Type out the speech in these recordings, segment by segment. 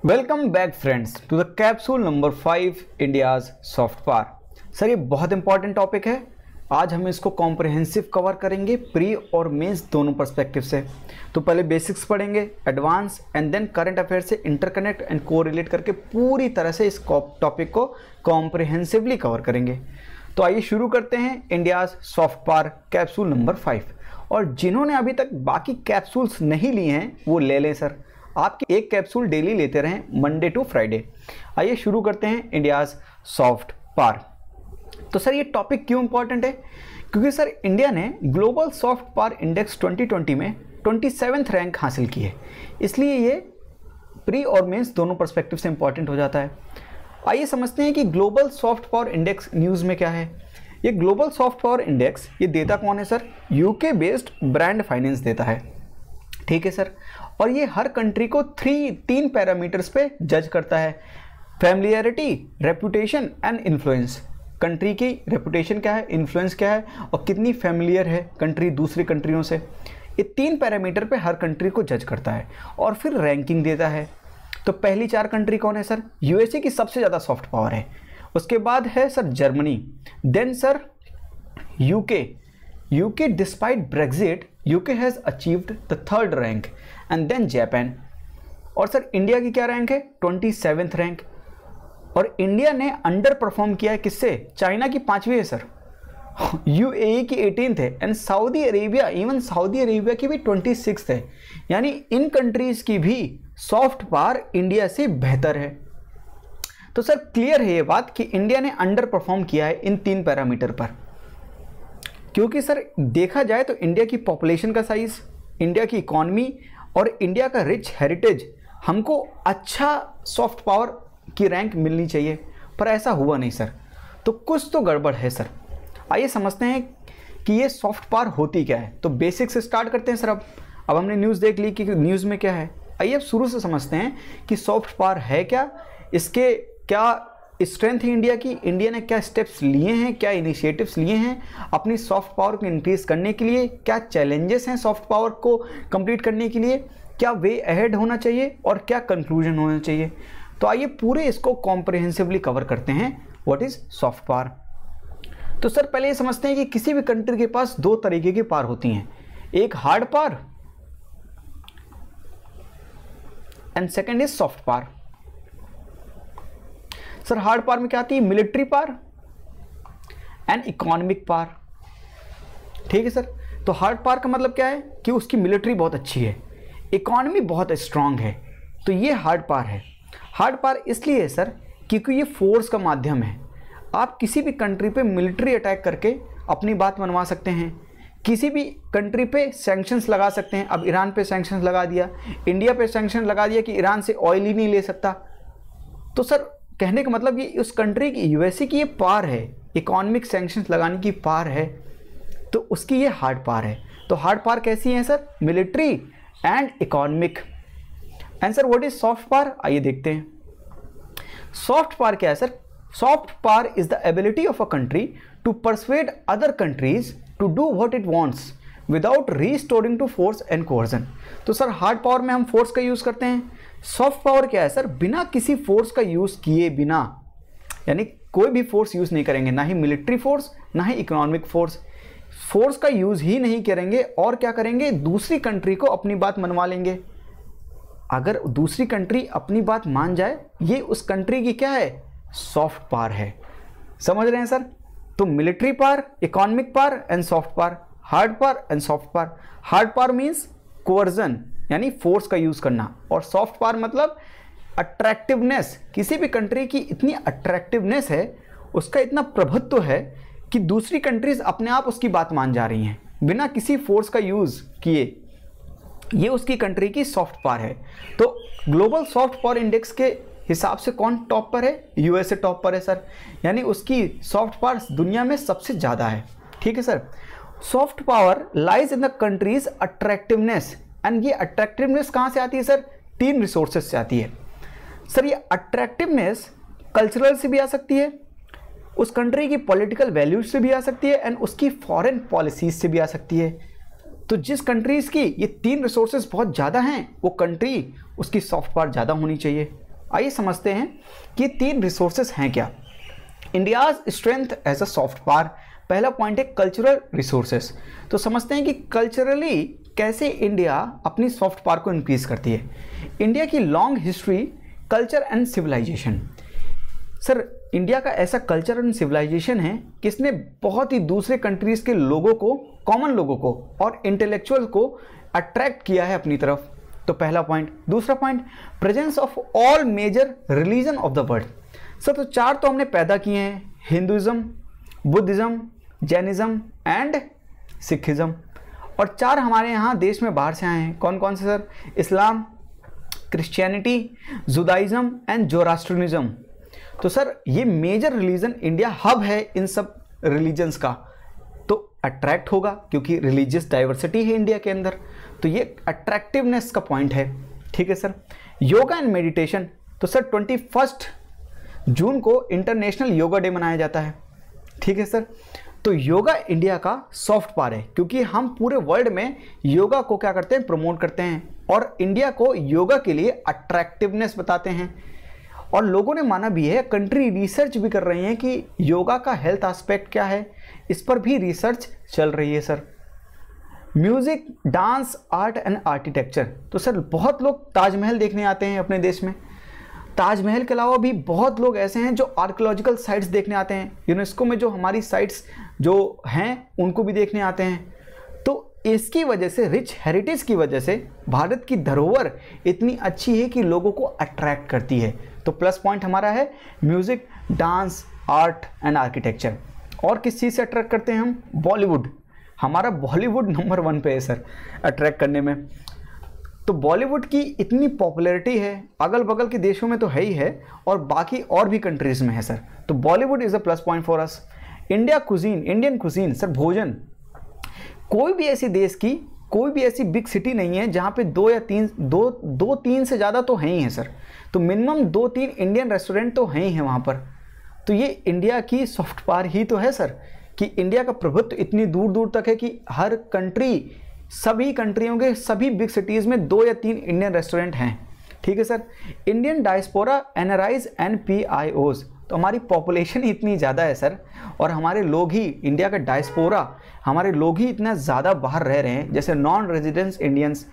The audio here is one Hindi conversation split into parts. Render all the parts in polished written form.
Welcome back friends to the capsule number 5 India's soft power. Sir ये बहुत इंपॉर्टेंट टॉपिक है। आज हम इसको कॉम्प्रिहेंसिव कवर करेंगे प्री और मेंस दोनों पर्सपेक्टिव से। तो पहले बेसिक्स पढ़ेंगे, advance and then current affair से इंटरकनेक्ट एंड कोरिलेट करके पूरी तरह से इस टॉपिक को कॉम्प्रिहेंसिवली कवर करेंगे। तो आइए शुरू करते हैं India's soft power capsule number 5। और जिन्होंने अभी तक बाकी कैप्सूल्स नहीं लिए हैं वो ले लें सर। आपके एक कैप्सूल डेली लेते रहें मंडे टू फ्राइडे। आइए शुरू करते हैं इंडियाज सॉफ्ट पावर। तो सर ये टॉपिक क्यों इंपॉर्टेंट है? क्योंकि सर इंडिया ने ग्लोबल सॉफ्ट पावर इंडेक्स 2020 में 27th रैंक हासिल की है, इसलिए ये प्री और मेंस दोनों पर्सपेक्टिव से इंपॉर्टेंट हो जाता है। आइए समझते हैं कि global soft power index news में क्या है। ये ग्लोबल सॉफ्ट पावर इंडेक्स ये देता कौन है sir? UK based brand finance देता है, ठीक है सर। और ये हर कंट्री को तीन पैरामीटर्स पे जज करता है: familiarity, reputation and influence. Country की रेपुटेशन क्या है, इन्फ्लुएंस क्या है और कितनी फैमिलियर है कंट्री दूसरी कंट्रियों से। ये तीन पैरामीटर पे हर कंट्री को जज करता है और फिर रैंकिंग देता है। तो पहली चार कंट्री कौन है सर? यूएसए की सबसे ज़्यादा सॉफ्ट पावर है, उसके बाद है sir Germany, then sir UK despite Brexit UK has achieved the 3rd rank and then Japan. और सर इंडिया की क्या रैंक है? 27th rank. और इंडिया ने अंडर परफॉर्म किया है किससे? चाइना की 5वीं है सर, यूएई की 18th है एंड सऊदी अरेबिया की भी 26th है। यानी इन कंट्रीज़ की भी सॉफ्ट पावर इंडिया से बेहतर है। तो सर क्लियर है ये बात कि इंडिया ने अंडर परफॉर्म किया है इन तीन पैरामीटर पर। क्योंकि सर देखा जाए तो इंडिया की पॉपुलेशन का साइज, इंडिया की इकॉनमी और इंडिया का रिच हेरिटेज, हमको अच्छा सॉफ्ट पावर की रैंक मिलनी चाहिए, पर ऐसा हुआ नहीं सर। तो कुछ तो गड़बड़ है सर। आइए समझते हैं कि ये सॉफ्ट पावर होती क्या है। तो बेसिक से स्टार्ट करते हैं सर। अब हमने न्यूज़ देख ली कि न्यूज़ में क्या है। आइए अब शुरू से समझते हैं कि सॉफ्ट पावर है क्या, इसके क्या स्ट्रेंथ है इंडिया की, इंडिया ने क्या स्टेप्स लिए हैं, क्या इनिशिएटिव्स लिए हैं अपनी सॉफ्ट पावर को इंक्रीज करने के लिए, क्या चैलेंजेस हैं सॉफ्ट पावर को कंप्लीट करने के लिए, क्या वे अहेड होना चाहिए और क्या कंक्लूजन होना चाहिए। तो आइए पूरे इसको कॉम्प्रिहेंसिवली कवर करते हैं व्हाट इज सॉफ्ट पावर। तो सर पहले ये समझते हैं कि किसी भी कंट्री के पास दो तरीके की पावर होती हैं, एक hard power and second is soft power. Sir hard power में क्या आती है? Military power and economic power, ठीक है सर। तो हार्ड पावर का मतलब क्या है कि उसकी मिलिट्री बहुत अच्छी है, इकोनॉमी बहुत स्ट्रांग है, तो ये हार्ड पावर है। हार्ड पावर इसलिए है सर क्योंकि ये फोर्स का माध्यम है। आप किसी भी कंट्री पे मिलिट्री अटैक करके अपनी बात मनवा सकते हैं, किसी भी कंट्री पे सैंक्शंस लगा सकते हैं। अब ईरान पे सैंक्शंस लगा दिया, इंडिया पे सैंक्शन लगा दिया कि ईरान से ऑयल ही नहीं ले सकता। तो सर कहने का मतलब ये उस कंट्री की, यूएसए की ये पावर है, इकोनॉमिक सैंक्शंस लगाने की पावर है, तो उसकी ये हार्ड पावर है। तो हार्ड पावर कैसी है sir? Military and economic. And sir what is soft power? आइए देखते हैं सॉफ्ट पावर क्या है sir. Soft power is the ability of a country to persuade other countries to do what it wants without restoring to force and coercion. तो सर हार्ड पावर में हम फोर्स का यूज करते हैं। सॉफ्ट पावर क्या है सर? बिना किसी फोर्स का यूज किए बिना, यानी कोई भी फोर्स यूज नहीं करेंगे, ना ही मिलिट्री फोर्स ना ही इकोनॉमिक फोर्स। फोर्स का यूज ही नहीं करेंगे और क्या करेंगे? दूसरी कंट्री को अपनी बात मनवा लेंगे। अगर दूसरी कंट्री अपनी बात मान जाए, ये उस कंट्री की क्या है? सॉफ्ट पावर है। समझ रहे हैं सर? तो military power, economic power and soft power, hard power and soft power. Hard power means coercion यानी फोर्स का यूज करना, और सॉफ्ट पावर मतलब अट्रैक्टिवनेस। किसी भी कंट्री की इतनी अट्रैक्टिवनेस है, उसका इतना प्रभुत्व है कि दूसरी कंट्रीज अपने आप उसकी बात मान जा रही हैं बिना किसी फोर्स का यूज किए। ये उसकी कंट्री की सॉफ्ट पावर है। तो ग्लोबल सॉफ्ट पावर इंडेक्स के हिसाब से कौन टॉप पर है? यूएसए टॉप पर है सर, यानी उसकी सॉफ्ट पावर दुनिया में सबसे ज़्यादा है, ठीक है sir. Soft power lies in the countries attractiveness, and ये अट्रैक्टिवनेस कहाँ से आती है सर? 3 रिसोर्सेज से आती है सर। ये अट्रैक्टिवनेस कल्चरल से भी आ सकती है, उस कंट्री की पॉलिटिकल वैल्यूज से भी आ सकती है एंड उसकी फॉरेन पॉलिसीज से भी आ सकती है। तो जिस कंट्रीज़ की ये 3 रिसोर्सेज बहुत ज़्यादा हैं, वो कंट्री उसकी सॉफ्ट पावर ज़्यादा होनी चाहिए। आइए समझते हैं कि 3 रिसोर्सेस हैं क्या। India's strength as a soft power, पहला पॉइंट है कल्चरल रिसोर्सेस। तो समझते हैं कि कल्चरली कैसे इंडिया अपनी सॉफ्ट पावर को इंक्रीज करती है। इंडिया की long history, culture and civilisation. Sir India का ऐसा कल्चर एंड सिविलाइजेशन है कि इसने बहुत ही दूसरे कंट्रीज़ के लोगों को, कॉमन लोगों को और इंटेलेक्चुअल को अट्रैक्ट किया है अपनी तरफ। तो पहला पॉइंट। दूसरा point, presence of all major religion of the world. Sir तो 4 तो हमने पैदा किए हैं, Hinduism, Buddhism, Jainism and Sikhism. और 4 हमारे यहाँ देश में बाहर से आए हैं। कौन कौन से सर? इस्लाम, क्रिश्चियनिटी, जुदाइज़्म एंड जोरास्ट्रियनिज्म। तो सर ये मेजर रिलीजन, इंडिया हब है इन सब रिलीजन्स का, तो अट्रैक्ट होगा क्योंकि रिलीजियस डाइवर्सिटी है इंडिया के अंदर। तो ये अट्रैक्टिवनेस का पॉइंट है। ठीक है सर। Yoga and meditation. तो सर 21 जून को इंटरनेशनल योगा डे मनाया जाता है। ठीक है सर। तो योगा इंडिया का सॉफ्ट पावर है क्योंकि हम पूरे वर्ल्ड में योगा को क्या करते हैं, प्रमोट करते हैं और इंडिया को योगा के लिए अट्रैक्टिवनेस बताते हैं। और लोगों ने माना भी है, कंट्री रिसर्च भी कर रही हैं कि योगा का हेल्थ एस्पेक्ट क्या है, इस पर भी रिसर्च चल रही है sir. Music, dance, art and architecture. तो सर बहुत लोग ताजमहल देखने आते हैं अपने देश में। ताजमहल के अलावा भी बहुत लोग ऐसे हैं जो आर्कियोलॉजिकल साइट्स देखने आते हैं। यूनेस्को में जो हमारी साइट्स जो हैं उनको भी देखने आते हैं। तो इसकी वजह से, रिच हेरिटेज की वजह से भारत की धरोहर इतनी अच्छी है कि लोगों को अट्रैक्ट करती है। तो प्लस पॉइंट हमारा है music, dance, art and architecture. और किस चीज़ से अट्रैक्ट करते हैं हम? बॉलीवुड। हमारा बॉलीवुड नंबर 1 पे है सर अट्रैक्ट करने में। तो बॉलीवुड की इतनी पॉपुलैरिटी है, अगल बगल के देशों में तो है ही है और बाकी और भी कंट्रीज़ में है सर। तो Bollywood is a plus point for us. India cuisine, Indian cuisine sir, भोजन। कोई भी ऐसी देश की, कोई भी ऐसी बिग सिटी नहीं है जहाँ पे 2 या 3 से ज़्यादा तो हैं ही हैं सर। तो मिनिमम 2-3 इंडियन रेस्टोरेंट तो हैं ही हैं वहाँ पर। तो ये इंडिया की सॉफ्ट पावर ही तो है सर कि इंडिया का प्रभुत्व इतनी दूर दूर तक है कि हर कंट्री, सभी कंट्रियों के सभी बिग सिटीज़ में 2 या 3 इंडियन रेस्टोरेंट हैं। ठीक है sir. Indian diaspora, NRIs and पीआईओज। तो हमारी पॉपुलेशन ही इतनी ज़्यादा है सर और हमारे लोग ही, इंडिया का डायस्पोरा, हमारे लोग ही इतना ज़्यादा बाहर रह रहे हैं, जैसे non residence Indians,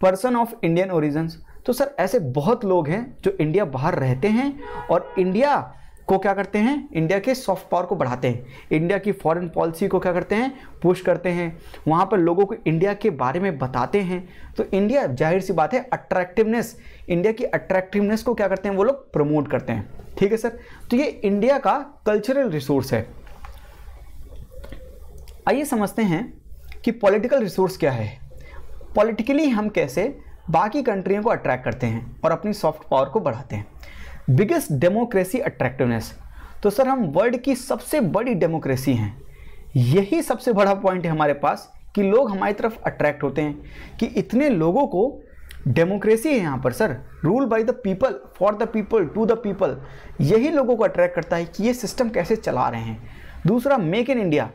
person of Indian origins. तो सर ऐसे बहुत लोग हैं जो इंडिया बाहर रहते हैं और इंडिया को क्या करते हैं, इंडिया के सॉफ्ट पावर को बढ़ाते हैं, इंडिया की फॉरेन पॉलिसी को क्या करते हैं, पुश करते हैं, वहाँ पर लोगों को इंडिया के बारे में बताते हैं। तो इंडिया, जाहिर सी बात है, अट्रैक्टिवनेस, इंडिया की अट्रैक्टिवनेस को क्या करते हैं वो लोग, प्रमोट करते हैं। ठीक है सर। तो ये इंडिया का कल्चरल रिसोर्स है। आइए समझते हैं कि पॉलिटिकल रिसोर्स क्या है। पॉलिटिकली हम कैसे बाकी कंट्रियों को अट्रैक्ट करते हैं और अपनी सॉफ्ट पावर को बढ़ाते हैं। Biggest democracy attractiveness. तो सर हम वर्ल्ड की सबसे बड़ी डेमोक्रेसी हैं। यही सबसे बड़ा पॉइंट है हमारे पास कि लोग हमारी तरफ अट्रैक्ट होते हैं कि इतने लोगों को डेमोक्रेसी है यहाँ पर sir, rule by the people, for the people, to the people. यही लोगों को अट्रैक्ट करता है कि ये सिस्टम कैसे चला रहे हैं। दूसरा, मेक इन इंडिया।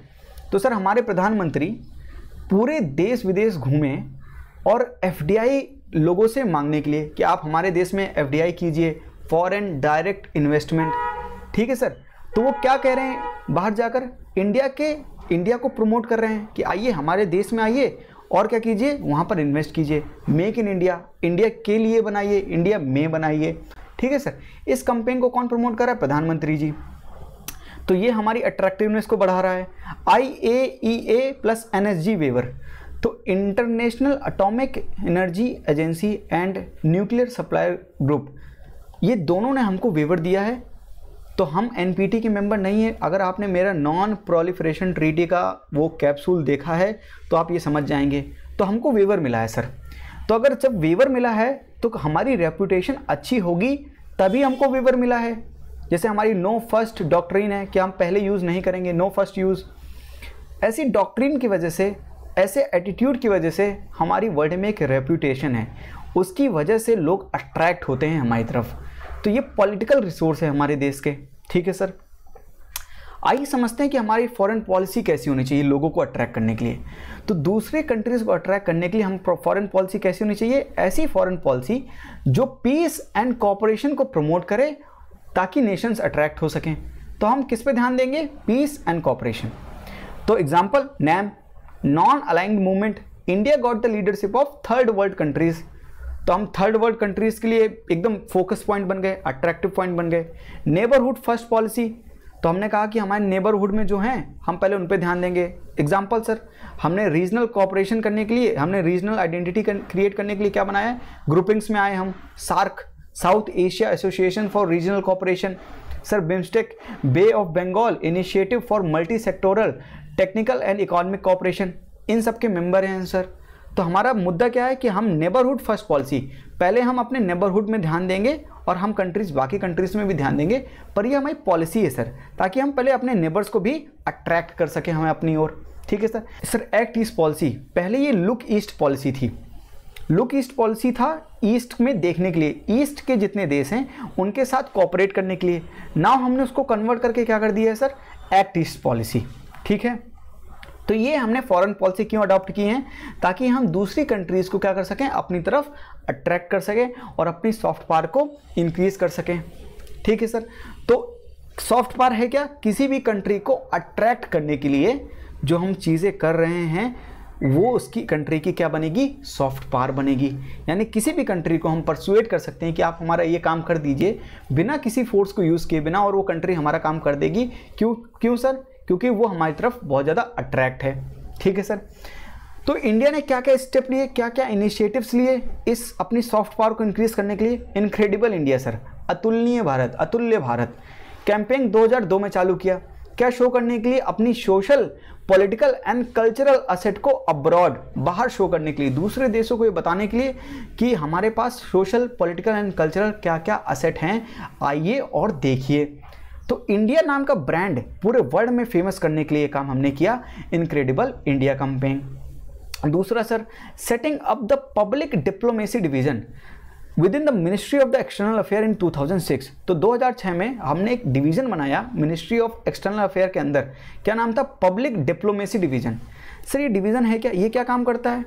तो सर हमारे प्रधानमंत्री पूरे देश विदेश घूमे और एफडीआई लोगों से मांगने के लिए कि आप हमारे देश में एफडीआई कीजिए, फॉरेन डायरेक्ट इन्वेस्टमेंट। ठीक है सर। तो वो क्या कह रहे हैं, बाहर जाकर इंडिया को प्रमोट कर रहे हैं कि आइए हमारे देश में आइए और क्या कीजिए, वहाँ पर इन्वेस्ट कीजिए। मेक इन इंडिया, इंडिया के लिए बनाइए, इंडिया में बनाइए। ठीक है सर। इस कैंपेन को कौन प्रमोट कर रहा है? प्रधानमंत्री जी। तो ये हमारी अट्रैक्टिवनेस को बढ़ा रहा है। IAEA plus NSG waiver. तो International Atomic Energy Agency and Nuclear Supplier Group, ये दोनों ने हमको वेवर दिया है। तो हम NPT के मेंबर नहीं है। अगर आपने मेरा नॉन प्रोलिफरेशन ट्रीटी का वो कैप्सूल देखा है तो आप ये समझ जाएंगे। तो हमको वेवर मिला है सर। तो अगर जब वेवर मिला है तो हमारी रेपुटेशन अच्छी होगी तभी हमको वेवर मिला है। जैसे हमारी नो फर्स्ट डॉक्ट्रिन है कि हम पहले यूज़ नहीं करेंगे, नो फर्स्ट यूज़। ऐसी डॉक्ट्रिन की वजह से, ऐसे एटीट्यूड की वजह से हमारी वर्ल्ड में एक रेपुटेशन है, उसकी वजह से लोग अट्रैक्ट होते हैं हमारी तरफ। तो ये पॉलिटिकल रिसोर्स है हमारे देश के। ठीक है सर। आइए समझते हैं कि हमारी फॉरेन पॉलिसी कैसी होनी चाहिए लोगों को अट्रैक्ट करने के लिए। तो दूसरे कंट्रीज़ को अट्रैक्ट करने के लिए हम फॉरेन पॉलिसी कैसी होनी चाहिए? ऐसी फॉरेन पॉलिसी जो पीस एंड कोऑपरेशन को प्रमोट करे ताकि नेशंस अट्रैक्ट हो सकें। तो हम किस पे ध्यान देंगे? Peace and cooperation. तो example NAM, non aligned movement, India got the leadership of third world countries. तो हम थर्ड वर्ल्ड कंट्रीज के लिए एकदम फोकस पॉइंट बन गए, अट्रैक्टिव पॉइंट बन गए। नेबरहुड फर्स्ट पॉलिसी, तो हमने कहा कि हमारे नेबरहुड में जो हैं हम पहले उन पे ध्यान देंगे। एग्जाम्पल सर, हमने रीजनल कोऑपरेशन करने के लिए, हमने रीजनल आइडेंटिटी क्रिएट करने के लिए क्या बनाया है? ग्रुपिंग्स में आए हम, SAARC, South Asia Association for Regional Cooperation, sir BIMSTEC, Bay of Bengal Initiative for Multi Sectoral Technical and Economic Cooperation, इन सब के मेंबर हैं सर। तो हमारा मुद्दा क्या है कि हम नेबरहुड फर्स्ट पॉलिसी, पहले हम अपने नेबरहुड में ध्यान देंगे और हम कंट्रीज, बाकी कंट्रीज में भी ध्यान देंगे, पर ये हमारी पॉलिसी है सर, ताकि हम पहले अपने नेबर्स को भी अट्रैक्ट कर सकें हमें अपनी ओर। ठीक है sir. Sir act east policy, पहले ये लुक ईस्ट पॉलिसी थी। लुक ईस्ट पॉलिसी था ईस्ट में देखने के लिए, ईस्ट के जितने देश हैं उनके साथ कोऑपरेट करने के लिए। नाउ हमने उसको कन्वर्ट करके क्या कर दिया है सर? Act east policy. ठीक है। तो ये हमने फॉरेन पॉलिसी क्यों अडॉप्ट की हैं? ताकि हम दूसरी कंट्रीज़ को क्या कर सकें? अपनी तरफ अट्रैक्ट कर सकें और अपनी सॉफ्ट पावर को इंक्रीज कर सकें। ठीक है सर। तो सॉफ्ट पावर है क्या? किसी भी कंट्री को अट्रैक्ट करने के लिए जो हम चीज़ें कर रहे हैं वो उसकी कंट्री की क्या बनेगी? सॉफ्ट पावर बनेगी। यानी किसी भी कंट्री को हम परसुएट कर सकते हैं कि आप हमारा ये काम कर दीजिए बिना किसी फोर्स को यूज़ किए बिना, और वो कंट्री हमारा काम कर देगी। क्यों सर? क्योंकि वो हमारी तरफ बहुत ज़्यादा अट्रैक्ट है। ठीक है सर। तो इंडिया ने क्या क्या स्टेप लिए, क्या क्या इनिशिएटिव्स लिए इस अपनी सॉफ्ट पावर को इंक्रीज करने के लिए? इनक्रेडिबल इंडिया सर, अतुलनीय भारत, अतुल्य भारत कैंपेन 2002 में चालू किया। क्या शो करने के लिए? अपनी social, political and cultural asset को अब्रॉड, बाहर शो करने के लिए, दूसरे देशों को ये बताने के लिए कि हमारे पास सोशल, पॉलिटिकल एंड कल्चरल क्या क्या असेट हैं, आइए और देखिए। तो इंडिया नाम का ब्रांड पूरे वर्ल्ड में फेमस करने के लिए काम हमने किया, इनक्रेडिबल इंडिया कैंपेन। दूसरा sir, setting up the public diplomacy division within the Ministry of the External Affair in 2006। तो 2006 में हमने एक डिवीजन बनाया मिनिस्ट्री ऑफ एक्सटर्नल अफेयर के अंदर। क्या नाम था? Public diplomacy division. सर ये डिवीजन है क्या? ये क्या काम करता है?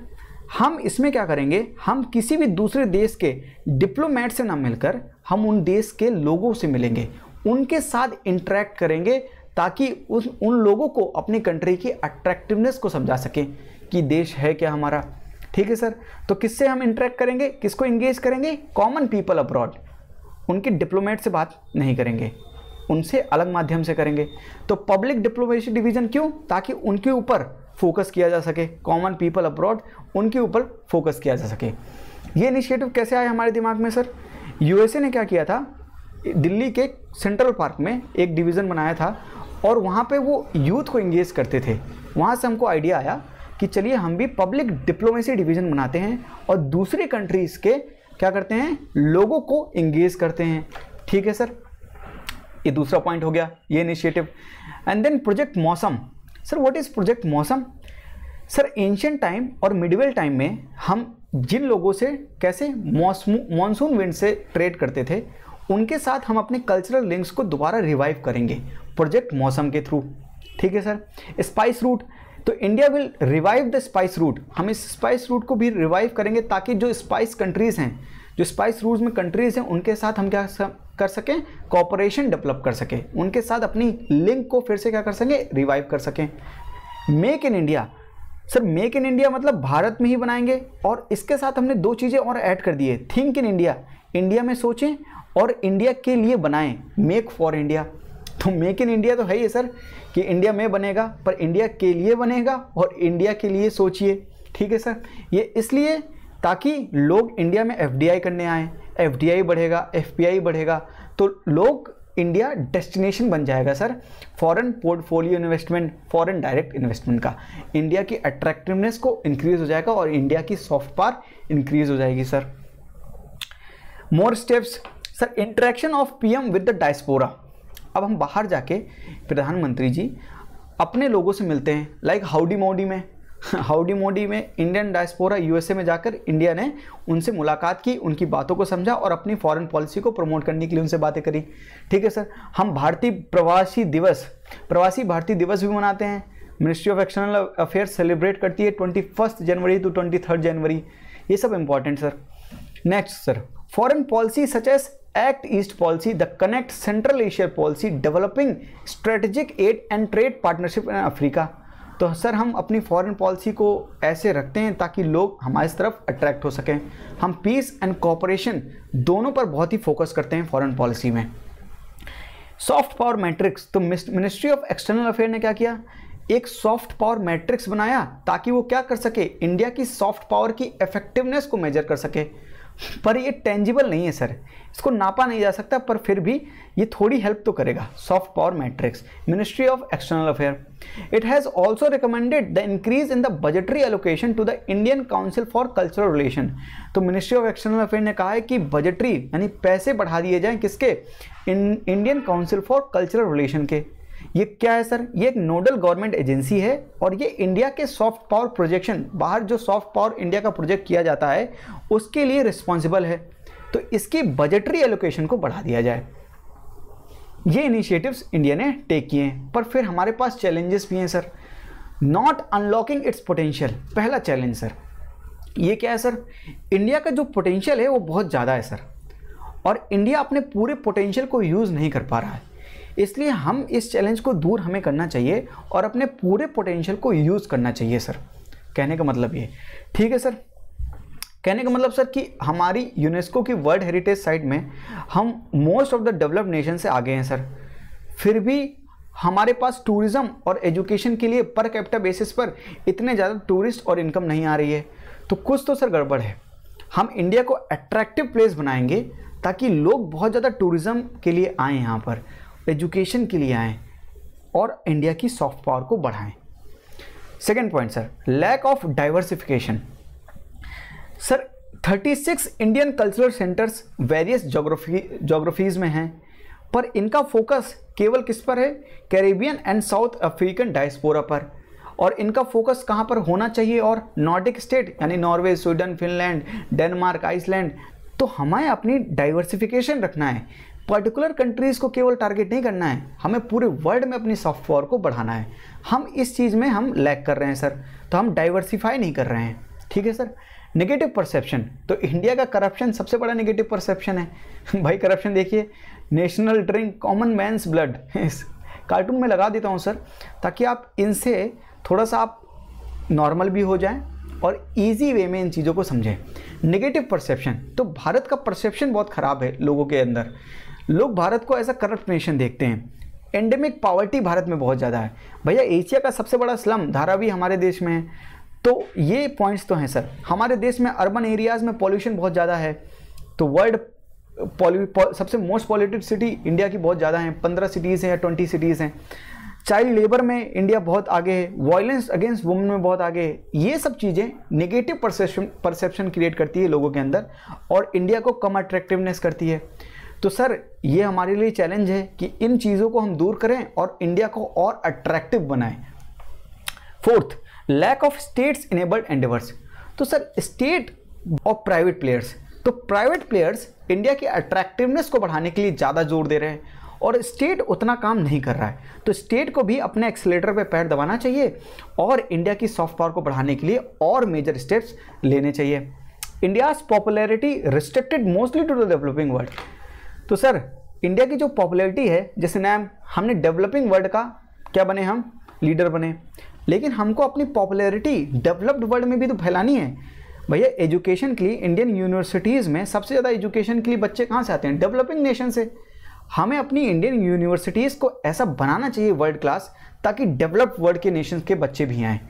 हम इसमें क्या करेंगे? हम किसी भी दूसरे देश के डिप्लोमेट से ना मिलकर हम उन देश के लोगों से मिलेंगे, उनके साथ इंटरेक्ट करेंगे, ताकि उन लोगों को अपनी कंट्री की अट्रैक्टिवनेस को समझा सकें कि देश है क्या हमारा। ठीक है सर। तो किससे हम इंटरेक्ट करेंगे, किसको इंगेज करेंगे? Common people abroad. उनके डिप्लोमेट से बात नहीं करेंगे, उनसे अलग माध्यम से करेंगे। तो पब्लिक डिप्लोमेसी डिवीजन क्यों? ताकि उनके ऊपर फोकस किया जा सके, कॉमन पीपल अब्रॉड, उनके ऊपर फोकस किया जा सके। ये इनिशिएटिव कैसे आया हमारे दिमाग में सर? यूएसए ने क्या किया था, दिल्ली के सेंट्रल पार्क में एक डिवीज़न बनाया था और वहाँ पे वो यूथ को इंगेज करते थे। वहाँ से हमको आइडिया आया कि चलिए हम भी पब्लिक डिप्लोमेसी डिवीज़न बनाते हैं और दूसरी कंट्रीज़ के क्या करते हैं, लोगों को इंगेज करते हैं। ठीक है सर। ये दूसरा पॉइंट हो गया, ये इनिशिएटिव। एंड देन प्रोजेक्ट मौसम। सर व्हाट इज़ प्रोजेक्ट मौसम? सर एंशिएंट टाइम और मिडिवल टाइम में हम जिन लोगों से कैसे मॉनसून विंड से ट्रेड करते थे, उनके साथ हम अपने कल्चरल लिंक्स को दोबारा रिवाइव करेंगे प्रोजेक्ट मौसम के थ्रू। ठीक है सर। स्पाइस रूट, तो India will revive the spice route. हम इस स्पाइस रूट को भी रिवाइव करेंगे ताकि जो स्पाइस कंट्रीज़ हैं, जो स्पाइस रूट्स में कंट्रीज़ हैं, उनके साथ हम क्या कर सकें, कोऑपरेशन डेवलप कर सकें, उनके साथ अपनी लिंक को फिर से क्या कर सकें, रिवाइव कर सकें। Make in India. Sir make in India मतलब भारत में ही बनाएंगे, और इसके साथ हमने दो चीज़ें और ऐड कर दी है। थिंक इन इंडिया, इंडिया में सोचें और इंडिया के लिए बनाएं, मेक फॉर इंडिया। तो मेक इन इंडिया तो है ही सर कि इंडिया में बनेगा, पर इंडिया के लिए बनेगा और इंडिया के लिए सोचिए। ठीक है सर। ये इसलिए ताकि लोग इंडिया में एफडीआई करने आएँ, एफडीआई बढ़ेगा, एफपीआई बढ़ेगा, तो लोग इंडिया डेस्टिनेशन बन जाएगा sir foreign portfolio investment, foreign direct investment का। इंडिया की अट्रैक्टिवनेस को इंक्रीज हो जाएगा और इंडिया की सॉफ्ट पावर इंक्रीज हो जाएगी sir. More steps. Sir interaction of PM with the diaspora. अब हम बाहर जाके प्रधानमंत्री जी अपने लोगों से मिलते हैं, लाइक हाउडी मोडी में। हाउडी मोडी में इंडियन डायस्पोरा यूएसए में जाकर इंडिया ने उनसे मुलाकात की, उनकी बातों को समझा और अपनी फॉरेन पॉलिसी को प्रमोट करने के लिए उनसे बातें करी। ठीक है सर। हम प्रवासी भारतीय दिवस भी मनाते हैं। Ministry of external affairs celebrate करती है 21 जनवरी टू 23 जनवरी। ये सब important sir. Next sir, foreign policy such as act east policy, the connect central Asia policy, developing strategic aid and trade partnership in Africa. तो सर हम अपनी फॉरेन पॉलिसी को ऐसे रखते हैं ताकि लोग हमारी तरफ अट्रैक्ट हो सकें। हम पीस एंड कोऑपरेशन दोनों पर बहुत ही फोकस करते हैं फॉरेन पॉलिसी में। सॉफ्ट पावर मैट्रिक्स, तो मिनिस्ट्री ऑफ एक्सटर्नल अफेयर ने क्या किया, एक सॉफ्ट पावर मैट्रिक्स बनाया ताकि वो क्या कर सके, इंडिया की सॉफ्ट पावर की इफेक्टिवनेस को मेजर कर सके। पर ये टेंजिबल नहीं है सर, इसको नापा नहीं जा सकता, पर फिर भी ये थोड़ी हेल्प तो करेगा। Soft power matrix, ministry of external affair, it has also recommended the increase in the budgetary allocation to the Indian council for cultural relation. तो मिनिस्ट्री ऑफ एक्सटर्नल अफेयर ने कहा है कि बजटरी यानी पैसे बढ़ा दिए जाएं किसके, Indian council for cultural relation के। ये क्या है सर, ये एक नोडल गवर्नमेंट एजेंसी है और ये इंडिया के सॉफ्ट पावर प्रोजेक्शन, बाहर जो सॉफ्ट पावर इंडिया का प्रोजेक्ट किया जाता है उसके लिए रिस्पॉन्सिबल है। तो इसकी बजटरी एलोकेशन को बढ़ा दिया जाए। ये इनिशिएटिव्स इंडिया ने टेक किए हैं। पर फिर हमारे पास चैलेंजेस भी हैं sir. Not unlocking it's potential, पहला चैलेंज सर। ये क्या है सर, इंडिया का जो पोटेंशियल है वो बहुत ज़्यादा है सर, और इंडिया अपने पूरे पोटेंशियल को यूज़ नहीं कर पा रहा है। इसलिए हम इस चैलेंज को दूर हमें करना चाहिए और अपने पूरे पोटेंशियल को यूज़ करना चाहिए सर। कहने का मतलब ये, ठीक है सर। कहने का मतलब सर कि हमारी यूनेस्को की वर्ल्ड हेरिटेज साइट में हम most of the developed nation से आगे हैं सर, फिर भी हमारे पास टूरिज़्म और एजुकेशन के लिए पर कैपिटा बेसिस पर इतने ज़्यादा टूरिस्ट और इनकम नहीं आ रही है। तो कुछ तो सर गड़बड़ है। हम इंडिया को अट्रैक्टिव प्लेस बनाएंगे ताकि लोग बहुत ज़्यादा टूरिज़्म के लिए आएँ, यहाँ पर एजुकेशन के लिए आएँ और इंडिया की सॉफ्ट पावर को बढ़ाएं। Second point sir, lack of diversification. Sir 36 Indian cultural centres various geographies में हैं, पर इनका फोकस केवल किस पर है, Caribbean and South African diaspora पर। और इनका फोकस कहाँ पर होना चाहिए, और नॉर्डिक स्टेट यानी Norway, Sweden, Finland, Denmark, Iceland. तो हमें अपनी डाइवर्सिफिकेशन रखना है, पर्टिकुलर कंट्रीज़ को केवल टारगेट नहीं करना है, हमें पूरे वर्ल्ड में अपनी सॉफ्ट पावर को बढ़ाना है। हम इस चीज़ में हम लैक कर रहे हैं सर, तो हम डाइवर्सिफाई नहीं कर रहे हैं। ठीक है सर। नेगेटिव परसेप्शन, तो इंडिया का करप्शन सबसे बड़ा नेगेटिव परसेप्शन है। भाई करप्शन देखिए, national drink common man's blood, cartoon में लगा देता हूँ सर ताकि आप इनसे थोड़ा सा आप नॉर्मल भी हो जाएं और इजी वे में इन चीज़ों को समझें। नेगेटिव परसेप्शन, तो भारत का परसेप्शन बहुत ख़राब है लोगों के अंदर। लोग भारत को एज अ करप्ट नेशन देखते हैं। एंडेमिक पॉवर्टी भारत में बहुत ज़्यादा है। भैया एशिया का सबसे बड़ा स्लम धारावी हमारे देश में है। तो ये पॉइंट्स तो हैं सर। हमारे देश में अर्बन एरियाज़ में पॉल्यूशन बहुत ज़्यादा है। तो वर्ल्ड सबसे मोस्ट पॉल्यूटेड सिटी इंडिया की बहुत ज़्यादा हैं, 15 सिटीज़ हैं या 20 सिटीज़ हैं। चाइल्ड लेबर में इंडिया बहुत आगे है, वायलेंस अगेंस्ट वुमेन में बहुत आगे है। ये सब चीज़ें नेगेटिव परसेप्शन क्रिएट करती है लोगों के अंदर और इंडिया को कम अट्रैक्टिवनेस करती है। तो सर ये हमारे लिए चैलेंज है कि इन चीज़ों को हम दूर करें और इंडिया को और अट्रैक्टिव बनाएं। Fourth, lack of states enabled endeavours. तो सर स्टेट और प्राइवेट प्लेयर्स, तो प्राइवेट प्लेयर्स इंडिया की अट्रैक्टिवनेस को बढ़ाने के लिए ज़्यादा जोर दे रहे हैं और स्टेट उतना काम नहीं कर रहा है। तो स्टेट को भी अपने एक्सीलरेटर पे पैर दबाना चाहिए और इंडिया की सॉफ्ट पावर को बढ़ाने के लिए और मेजर स्टेप्स लेने चाहिए। India's popularity restricted mostly to the developing world. तो सर इंडिया की जो पॉपुलैरिटी है, जैसे नाम हमने डेवलपिंग वर्ल्ड का क्या बने, हम लीडर बने, लेकिन हमको अपनी पॉपुलैरिटी डेवलप्ड वर्ल्ड में भी तो फैलानी है। भैया एजुकेशन के लिए इंडियन यूनिवर्सिटीज़ में सबसे ज़्यादा एजुकेशन के लिए बच्चे कहाँ से आते हैं, डेवलपिंग नेशन से। हमें अपनी इंडियन यूनिवर्सिटीज़ को ऐसा बनाना चाहिए वर्ल्ड क्लास, ताकि डेवलप्ड वर्ल्ड के नेशन के बच्चे भी आएँ।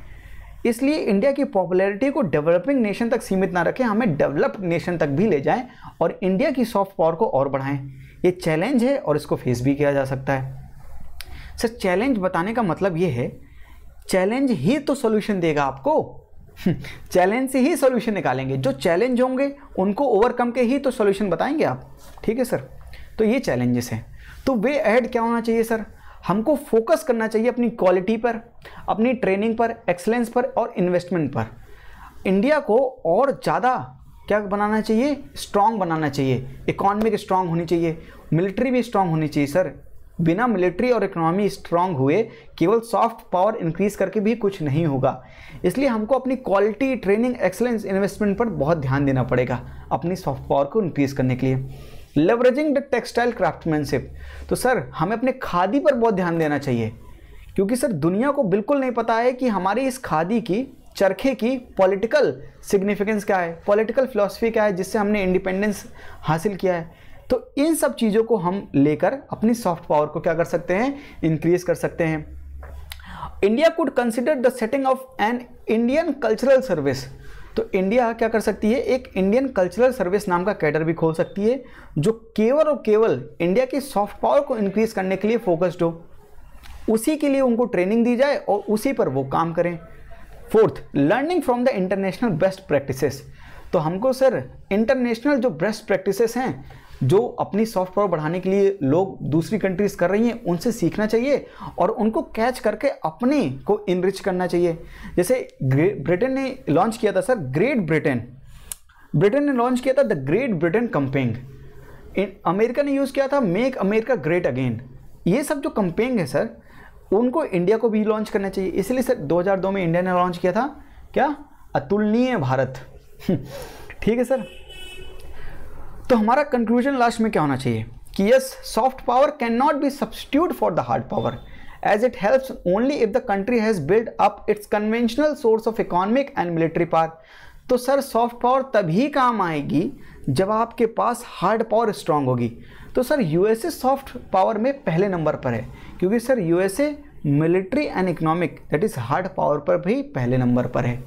इसलिए इंडिया की पॉपुलैरिटी को डेवलपिंग नेशन तक सीमित ना रखें, हमें डेवलप्ड नेशन तक भी ले जाएं और इंडिया की सॉफ्ट पावर को और बढ़ाएं। ये चैलेंज है और इसको फेस भी किया जा सकता है। सर चैलेंज बताने का मतलब ये है, चैलेंज ही तो सॉल्यूशन देगा आपको। चैलेंज से ही सॉल्यूशन निकालेंगे। जो चैलेंज होंगे उनको ओवरकम के ही तो सॉल्यूशन बताएंगे आप। ठीक है सर। तो ये चैलेंजेस हैं। तो वे अहेड क्या होना चाहिए सर, हमको फोकस करना चाहिए अपनी क्वालिटी पर, अपनी ट्रेनिंग पर, एक्सलेंस पर और इन्वेस्टमेंट पर। इंडिया को और ज़्यादा क्या बनाना चाहिए, स्ट्रांग बनाना चाहिए। इकॉनमी स्ट्रांग होनी चाहिए, मिलिट्री भी स्ट्रांग होनी चाहिए सर। बिना मिलिट्री और इकोनॉमी स्ट्रांग हुए केवल सॉफ्ट पावर इंक्रीज करके भी कुछ नहीं होगा। इसलिए हमको अपनी क्वालिटी, ट्रेनिंग, एक्सलेंस, इन्वेस्टमेंट पर बहुत ध्यान देना पड़ेगा अपनी सॉफ्ट पावर को इंक्रीज करने के लिए। लेवरेजिंग द टेक्सटाइल क्राफ्टमैनशिप, तो सर हमें अपने खादी पर बहुत ध्यान देना चाहिए, क्योंकि सर दुनिया को बिल्कुल नहीं पता है कि हमारी इस खादी की, चरखे की पॉलिटिकल सिग्निफिकेंस क्या है, पॉलिटिकल फिलॉसफी क्या है, जिससे हमने इंडिपेंडेंस हासिल किया है। तो इन सब चीज़ों को हम लेकर अपनी सॉफ्ट पावर को क्या कर सकते हैं, इंक्रीज कर सकते हैं। India could consider the setting of an Indian cultural service, तो इंडिया क्या कर सकती है, एक इंडियन कल्चरल सर्विस नाम का कैडर भी खोल सकती है, जो केवल और केवल इंडिया की सॉफ्ट पावर को इंक्रीज करने के लिए फोकस्ड हो। उसी के लिए उनको ट्रेनिंग दी जाए और उसी पर वो काम करें। Fourth, learning from the international best practices, तो हमको सर इंटरनेशनल जो बेस्ट प्रैक्टिसेस हैं, जो अपनी सॉफ्ट पावर बढ़ाने के लिए लोग दूसरी कंट्रीज कर रही हैं, उनसे सीखना चाहिए और उनको कैच करके अपने को इनरिच करना चाहिए। जैसे ब्रिटेन ने लॉन्च किया था सर, ब्रिटेन ने लॉन्च किया था the great Britain campaign. America ने यूज़ किया था मेक अमेरिका ग्रेट अगेन। ये सब जो कैंपेन है सर, उनको इंडिया को भी लॉन्च करना चाहिए। इसलिए सर 2002 में इंडिया ने लॉन्च किया था क्या, अतुलनीय भारत। ठीक है सर। तो हमारा कंक्लूजन लास्ट में क्या होना चाहिए कि yes, soft power can not be substitute for the hard power as it helps only if the country has build up its conventional source of economic and military power. तो सर सॉफ्ट पावर तभी काम आएगी जब आपके पास हार्ड पावर स्ट्रांग होगी। तो सर यूएसए सॉफ्ट पावर में पहले नंबर पर है, क्योंकि sir USA military and economic that is hard power पर भी पहले नंबर पर है।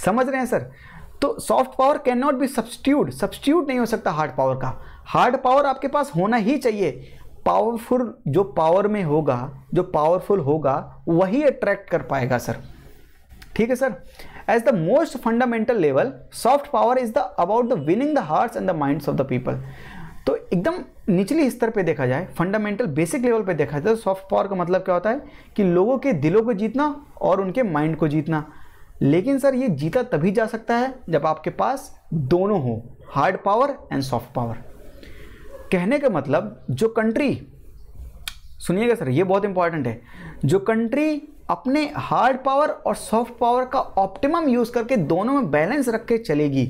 समझ रहे हैं सर। तो soft power can not be substitute नहीं हो सकता हार्ड पावर का। हार्ड पावर आपके पास होना ही चाहिए। पावरफुल जो पावर में होगा, जो पावरफुल होगा, वही अट्रैक्ट कर पाएगा सर। ठीक है sir. As the most fundamental level, soft power is the about the winning the hearts and the minds of the people. तो एकदम निचली स्तर पे देखा जाए, फंडामेंटल बेसिक लेवल पे देखा जाए, तो सॉफ्ट पावर का मतलब क्या होता है कि लोगों के दिलों को जीतना और उनके माइंड को जीतना। लेकिन सर ये जीता तभी जा सकता है जब आपके पास दोनों हो, hard power and soft power. कहने का मतलब जो कंट्री, सुनिएगा सर ये बहुत इंपॉर्टेंट है, जो कंट्री अपने हार्ड पावर और सॉफ्ट पावर का ऑप्टिमम यूज करके दोनों में बैलेंस रख के चलेगी,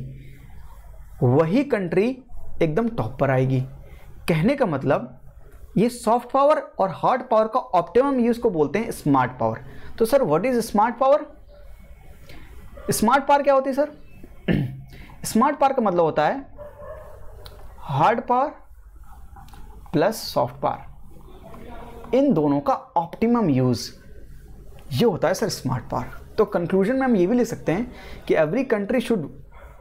वही कंट्री एकदम टॉप पर आएगी। कहने का मतलब ये सॉफ्ट पावर और हार्ड पावर का ऑप्टिमम यूज को बोलते हैं स्मार्ट पावर। तो sir what is smart power? Smart power क्या होती है सर? स्मार्ट पावर का मतलब होता है hard power plus soft power, इन दोनों का ऑप्टिमम यूज, ये होता है सर स्मार्ट पावर। तो कंक्लूजन में हम ये भी ले सकते हैं कि every country should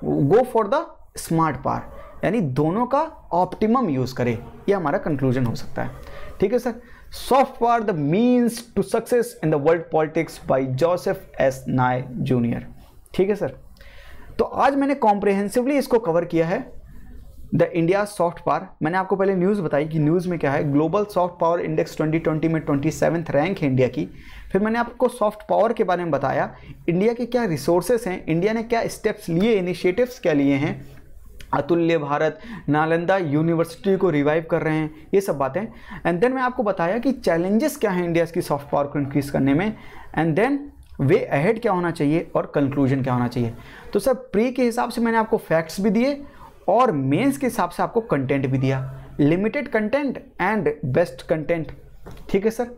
go for the smart power, यानी दोनों का ऑप्टिमम यूज करे, ये हमारा कंक्लूजन हो सकता है। ठीक है sir. Soft power the means to success in the world politics by Joseph S Nye junior. ठीक है सर। तो आज मैंने कॉम्प्रिहेंसिवली इसको कवर किया है, द इंडिया सॉफ्ट पावर। मैंने आपको पहले न्यूज़ बताई कि न्यूज़ में क्या है, ग्लोबल सॉफ्ट पावर इंडेक्स 2020 में 27th रैंक है इंडिया की। फिर मैंने आपको सॉफ्ट पावर के बारे में बताया, इंडिया के क्या रिसोर्सेस हैं, इंडिया ने क्या स्टेप्स लिए, इनिशिएटिव्स क्या लिए हैं, अतुल्य भारत, नालंदा यूनिवर्सिटी को रिवाइव कर रहे हैं, ये सब बातें। एंड देन मैं आपको बताया कि चैलेंजेस क्या हैं इंडिया की सॉफ्ट पावर को इंक्रीज करने में, एंड देन वे अहेड क्या होना चाहिए और कंक्लूजन क्या होना चाहिए। तो सर प्री के हिसाब से मैंने आपको फैक्ट्स भी दिए और मेंस के हिसाब से आपको कंटेंट भी दिया, limited content and best content. ठीक है सर।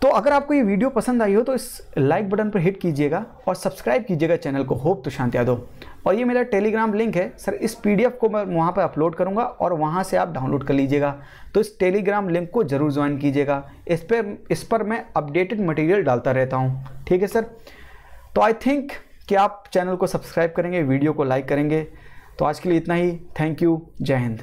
तो अगर आपको ये वीडियो पसंद आई हो तो इस लाइक बटन पर हिट कीजिएगा और सब्सक्राइब कीजिएगा चैनल को, होप तुषांत यादव। और ये मेरा टेलीग्राम लिंक है सर, इस पीडीएफ को मैं वहाँ पर अपलोड करूँगा और वहाँ से आप डाउनलोड कर लीजिएगा। तो इस टेलीग्राम लिंक को ज़रूर ज्वाइन कीजिएगा, इस पर मैं अपडेटेड मटेरियल डालता रहता हूँ। ठीक है सर। तो आई थिंक कि आप चैनल को सब्सक्राइब करेंगे, वीडियो को लाइक करेंगे। तो आज के लिए इतना ही। Thank you. जय हिंद।